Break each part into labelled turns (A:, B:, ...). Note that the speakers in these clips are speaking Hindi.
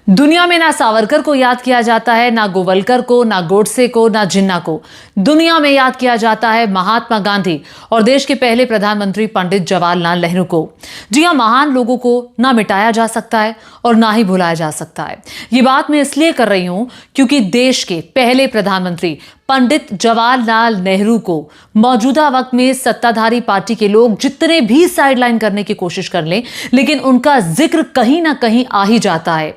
A: दुनिया में ना सावरकर को याद किया जाता है, ना गोवलकर को, ना गोडसे को, ना जिन्ना को। दुनिया में याद किया जाता है महात्मा गांधी और देश के पहले प्रधानमंत्री पंडित जवाहरलाल नेहरू को। जी हां, महान लोगों को ना मिटाया जा सकता है और ना ही भुलाया जा सकता है। ये बात मैं इसलिए कर रही हूं क्योंकि देश के पहले प्रधानमंत्री पंडित जवाहरलाल नेहरू को मौजूदा वक्त में सत्ताधारी पार्टी के लोग जितने भी साइडलाइन करने की कोशिश कर लें, लेकिन उनका जिक्र कहीं ना कहीं आ ही जाता है।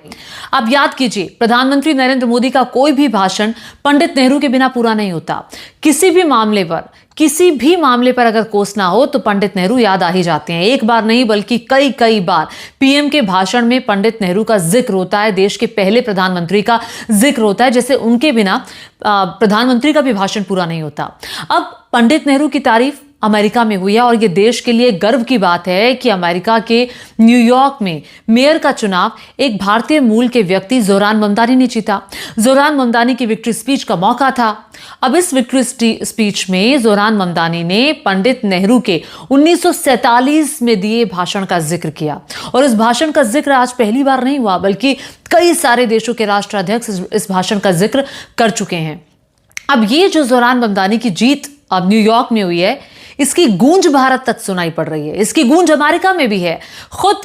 A: अब याद कीजिए, प्रधानमंत्री नरेंद्र मोदी का कोई भी भाषण पंडित नेहरू के बिना पूरा नहीं होता। किसी भी मामले पर अगर कोसना हो तो पंडित नेहरू याद आ ही जाते हैं। एक बार नहीं बल्कि कई बार पीएम के भाषण में पंडित नेहरू का जिक्र होता है, देश के पहले प्रधानमंत्री का जिक्र होता है, जैसे उनके बिना प्रधानमंत्री का भी भाषण पूरा नहीं होता। अब पंडित नेहरू की तारीफ अमेरिका में हुई है और यह देश के लिए गर्व की बात है कि अमेरिका के न्यूयॉर्क में मेयर का चुनाव एक भारतीय मूल के व्यक्ति जोरान ममदानी ने जीता। जोरान ममदानी की विक्ट्री स्पीच का मौका था। अब इस विक्ट्री स्पीच में जोरान ममदानी ने पंडित नेहरू के 1947 में दिए भाषण का जिक्र किया और इस भाषण का जिक्र आज पहली बार नहीं हुआ, बल्कि कई सारे देशों के राष्ट्राध्यक्ष इस भाषण का जिक्र कर चुके हैं। अब ये जो जोरान ममदानी की जीत अब न्यूयॉर्क में हुई है, इसकी गूंज भारत तक सुनाई पड़ रही है। इसकी गूंज अमेरिका में भी है। खुद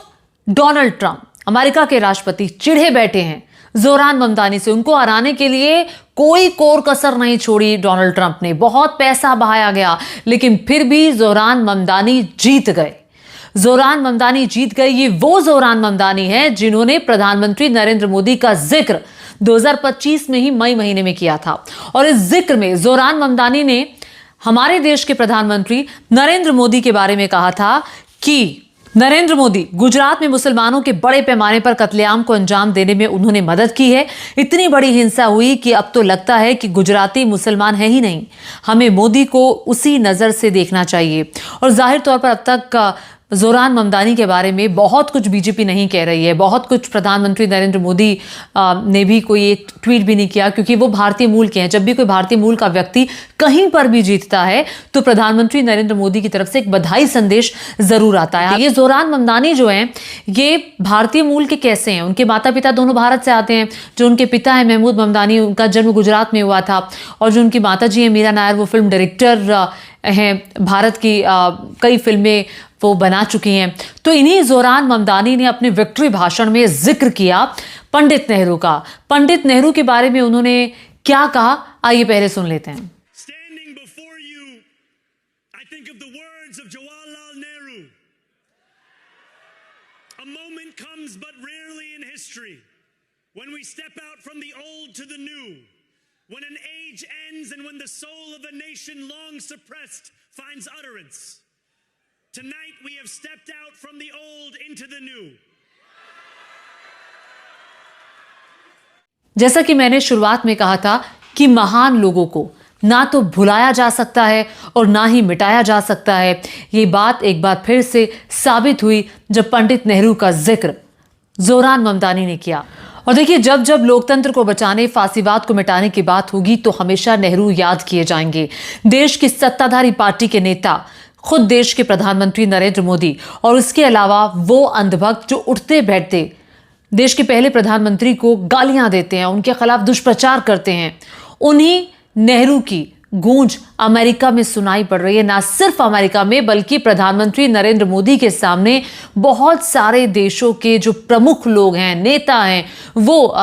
A: डोनाल्ड ट्रंप, अमेरिका के राष्ट्रपति, चिढ़े बैठे हैं जोरान ममदानी से। उनको हराने के लिए कोई कोर कसर नहीं छोड़ी डोनाल्ड ट्रंप ने। बहुत पैसा बहाया गया, लेकिन फिर भी जोरान ममदानी जीत गए। जोरान ममदानी जीत गए। ये वो जोरान ममदानी है जिन्होंने प्रधानमंत्री नरेंद्र मोदी का जिक्र 2025 में ही मई महीने में किया था। और इस जिक्र में जोरान ममदानी ने हमारे देश के प्रधानमंत्री नरेंद्र मोदी के बारे में कहा था कि नरेंद्र मोदी गुजरात में मुसलमानों के बड़े पैमाने पर कत्लेआम को अंजाम देने में उन्होंने मदद की है। इतनी बड़ी हिंसा हुई कि अब तो लगता है कि गुजराती मुसलमान है ही नहीं। हमें मोदी को उसी नजर से देखना चाहिए। और जाहिर तौर पर अब तक जोरान ममदानी के बारे में बहुत कुछ बीजेपी नहीं कह रही है, बहुत कुछ प्रधानमंत्री नरेंद्र मोदी ने भी कोई एक ट्वीट भी नहीं किया, क्योंकि वो भारतीय मूल के हैं। जब भी कोई भारतीय मूल का व्यक्ति कहीं पर भी जीतता है तो प्रधानमंत्री नरेंद्र मोदी की तरफ से एक बधाई संदेश जरूर आता है। ये जोरान ममदानी जो हैं, ये भारतीय मूल के कैसे हैं? उनके माता पिता दोनों भारत से आते हैं। जो उनके पिता है महमूद ममदानी, उनका जन्म गुजरात में हुआ था, और जो उनकी माता जी है मीरा नायर, वो फिल्म डायरेक्टर हैं। भारत की कई फिल्में वो बना चुकी हैं। तो इन्हीं जोरान ममदानी ने अपने विक्ट्री भाषण में जिक्र किया पंडित नेहरू का। पंडित नेहरू के बारे में उन्होंने क्या कहा, आइए पहले सुन लेते हैं।
B: Standing before you, I think of the words of Jawaharlal Nehru. A moment comes but rarely in history when we step out from the old to the new, when an age ends and when the soul of a nation long suppressed finds utterance. Tonight we have stepped out from the old into the new.
A: जैसा कि मैंने शुरुआत में कहा था कि महान लोगों को ना तो भुलाया जा सकता है और ना ही मिटाया जा सकता है। ये बात एक बार फिर से साबित हुई जब पंडित नेहरू का जिक्र जोरान ममदानी ने किया। और देखिए, जब जब लोकतंत्र को बचाने, फासीवाद को मिटाने की बात होगी तो हमेशा नेहरू याद किए जाएंगे। देश की सत्ताधारी पार्टी के नेता, खुद देश के प्रधानमंत्री नरेंद्र मोदी, और उसके अलावा वो अंधभक्त जो उठते बैठते देश के पहले प्रधानमंत्री को गालियां देते हैं, उनके खिलाफ दुष्प्रचार करते हैं, उन्हीं नेहरू की गूंज अमेरिका में सुनाई पड़ रही है। ना सिर्फ अमेरिका में, बल्कि प्रधानमंत्री नरेंद्र मोदी के सामने बहुत सारे देशों के जो प्रमुख लोग हैं, नेता हैं, वो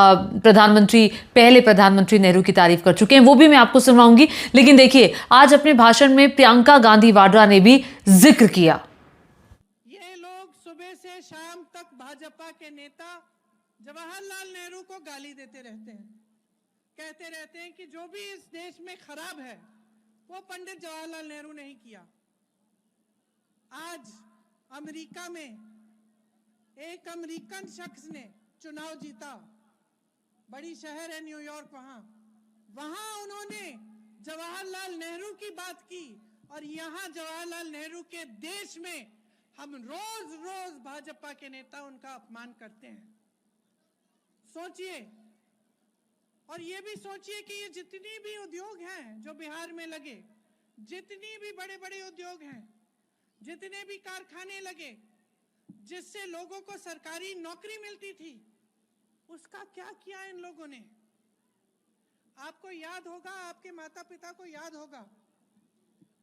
A: पहले प्रधानमंत्री नेहरू की तारीफ कर चुके हैं। वो भी मैं आपको सुनाऊंगी। लेकिन देखिए, आज अपने भाषण में प्रियंका गांधी वाड्रा ने भी जिक्र किया।
C: ये लोग सुबह से शाम तक भाजपा के नेता जवाहरलाल नेहरू को गाली देते रहते हैं, कहते रहते हैं कि जो भी इस देश में खराब है वो पंडित जवाहरलाल नेहरू ने ही किया। आज अमेरिका में एक अमेरिकन शख्स ने चुनाव जीता, बड़ी शहर है न्यूयॉर्क, वहां उन्होंने जवाहरलाल नेहरू की बात की, और यहां जवाहरलाल नेहरू के देश में हम रोज रोज भाजपा के नेता उनका अपमान करते हैं। सोचिए, और ये भी सोचिए कि ये जितनी भी उद्योग हैं जो बिहार में लगे, जितनी भी बड़े बड़े उद्योग हैं, जितने भी कारखाने लगे, जिससे लोगों को सरकारी नौकरी मिलती थी, उसका क्या किया इन लोगों ने? आपको याद होगा, आपके माता पिता को याद होगा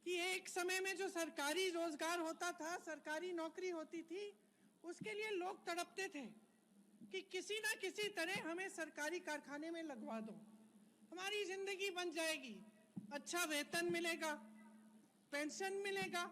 C: कि एक समय में जो सरकारी रोजगार होता था, सरकारी नौकरी होती थी, उसके लिए लोग तड़पते थे कि किसी ना किसी तरह हमें सरकारी कारखाने में लगवा दो, हमारी जिंदगी बन जाएगी, अच्छा वेतन मिलेगा, पेंशन मिलेगा।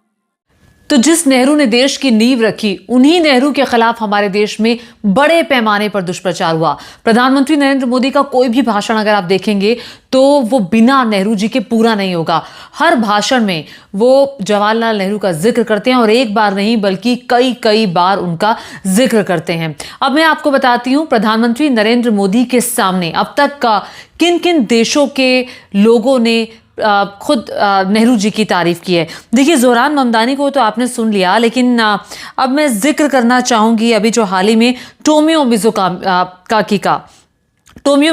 A: तो जिस नेहरू ने देश की नींव रखी, उन्हीं नेहरू के खिलाफ हमारे देश में बड़े पैमाने पर दुष्प्रचार हुआ। प्रधानमंत्री नरेंद्र मोदी का कोई भी भाषण अगर आप देखेंगे तो वो बिना नेहरू जी के पूरा नहीं होगा। हर भाषण में वो जवाहरलाल नेहरू का जिक्र करते हैं, और एक बार नहीं बल्कि कई कई बार उनका जिक्र करते हैं। अब मैं आपको बताती हूं प्रधानमंत्री नरेंद्र मोदी के सामने अब तक का किन किन देशों के लोगों ने खुद नेहरू जी की तारीफ की है। देखिए, जोरान ममदानी को तो आपने सुन लिया, लेकिन अब मैं जिक्र करना चाहूंगी अभी जो हाल ही में टोमियो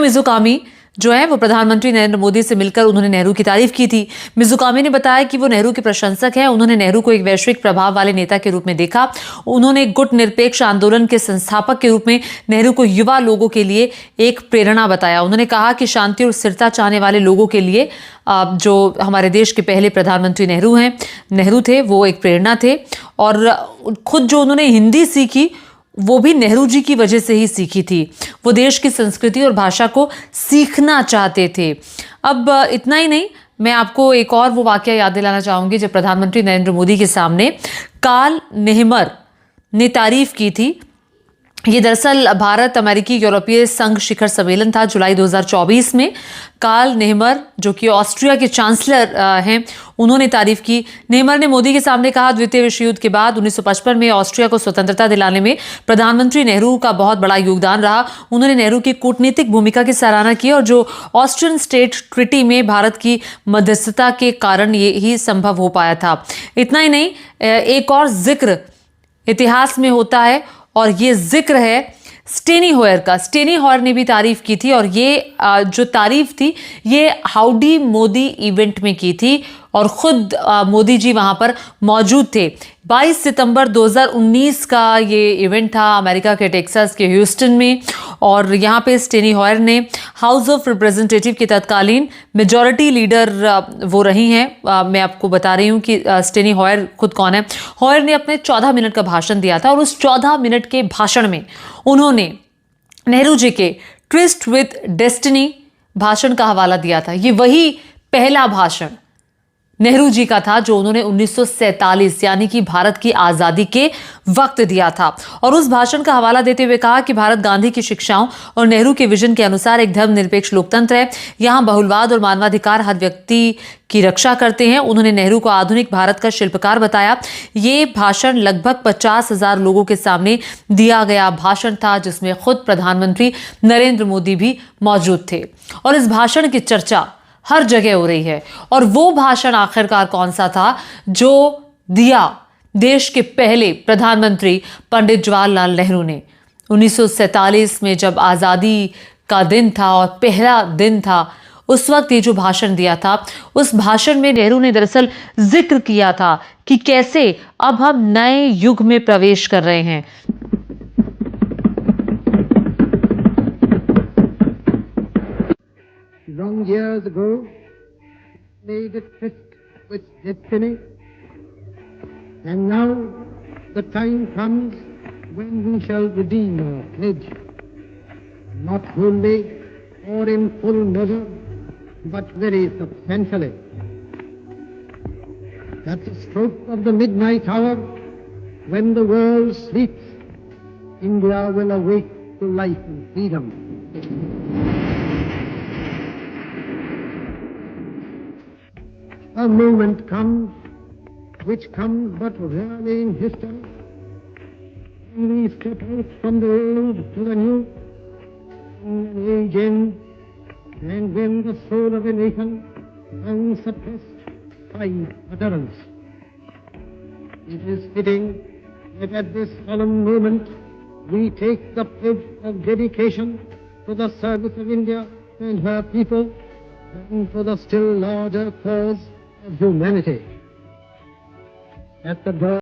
A: मिज़ुकामी जो है वो प्रधानमंत्री नरेंद्र मोदी से मिलकर उन्होंने नेहरू की तारीफ की थी। मिज़ुकामी ने बताया कि वो नेहरू के प्रशंसक हैं। उन्होंने नेहरू को एक वैश्विक प्रभाव वाले नेता के रूप में देखा। उन्होंने गुट निरपेक्ष आंदोलन के संस्थापक के रूप में नेहरू को युवा लोगों के लिए एक प्रेरणा बताया। उन्होंने कहा कि शांति और स्थिरता चाहने वाले लोगों के लिए जो हमारे देश के पहले प्रधानमंत्री नेहरू थे, वो एक प्रेरणा थे। और खुद जो उन्होंने हिंदी सीखी वो भी नेहरू जी की वजह से ही सीखी थी। वो देश की संस्कृति और भाषा को सीखना चाहते थे। अब इतना ही नहीं, मैं आपको एक और वो वाकया याद दिलाना चाहूंगी जब प्रधानमंत्री नरेंद्र मोदी के सामने कार्ल नेहमर ने तारीफ की थी। ये दरअसल भारत अमेरिकी यूरोपीय संघ शिखर सम्मेलन था जुलाई 2024 में। कार्ल नेहमर जो कि ऑस्ट्रिया के चांसलर हैं, उन्होंने तारीफ की। नेहमर ने मोदी के सामने कहा, द्वितीय विश्व युद्ध के बाद 1955 में ऑस्ट्रिया को स्वतंत्रता दिलाने में प्रधानमंत्री नेहरू का बहुत बड़ा योगदान रहा। उन्होंने नेहरू की कूटनीतिक भूमिका की सराहना की, और जो ऑस्ट्रियन स्टेट ट्रीटी में भारत की मध्यस्थता के कारण ये ही संभव हो पाया था। इतना ही नहीं, एक और जिक्र इतिहास में होता है, और ये जिक्र है स्टेनी होयर का। स्टेनी होयर ने भी तारीफ की थी, और ये जो तारीफ थी ये हाउडी मोदी इवेंट में की थी, और खुद मोदी जी वहां पर मौजूद थे। 22 सितंबर 2019 का ये इवेंट था अमेरिका के टेक्सास के ह्यूस्टन में, और यहाँ पे स्टेनी होयर ने हाउस ऑफ रिप्रेजेंटेटिव की तत्कालीन मेजॉरिटी लीडर वो रही हैं। मैं आपको बता रही हूँ कि स्टेनी होयर खुद कौन है। होयर ने अपने 14 मिनट का भाषण दिया था, और उस 14 मिनट के भाषण में उन्होंने नेहरू जी के ट्विस्ट विद डेस्टिनी भाषण का हवाला दिया था। ये वही पहला भाषण नेहरू जी का था जो उन्होंने 1947 यानी कि भारत की आजादी के वक्त दिया था। और उस भाषण का हवाला देते हुए कहा कि भारत गांधी की शिक्षाओं और नेहरू के विजन के अनुसार एक धर्मनिरपेक्ष लोकतंत्र है। यहां बहुलवाद और मानवाधिकार हर व्यक्ति की रक्षा करते हैं। उन्होंने नेहरू को आधुनिक भारत का शिल्पकार बताया। ये भाषण लगभग 50,000 लोगों के सामने दिया गया भाषण था, जिसमें खुद प्रधानमंत्री नरेंद्र मोदी भी मौजूद थे। और इस भाषण की चर्चा हर जगह हो रही है। और वो भाषण आखिरकार कौन सा था जो दिया देश के पहले प्रधानमंत्री पंडित जवाहरलाल नेहरू ने 1947 में, जब आज़ादी का दिन था और पहला दिन था, उस वक्त ये जो भाषण दिया था, उस भाषण में नेहरू ने दरअसल जिक्र किया था कि कैसे अब हम नए युग में प्रवेश कर रहे हैं।
D: Long years ago, made a tryst with destiny, and now the time comes when we shall redeem our pledge, not wholly or in full measure, but very substantially. At the stroke of the midnight hour, when the world sleeps, India will awake to life and freedom. A moment comes, which comes but rarely in history, when we step out from the old to the new, when an age ends, and when the soul of a nation, unsuppressed, finds utterance. It is fitting that at this solemn moment we take the pledge of dedication to the service of India and her people, and for the still larger cause of humanity. At the door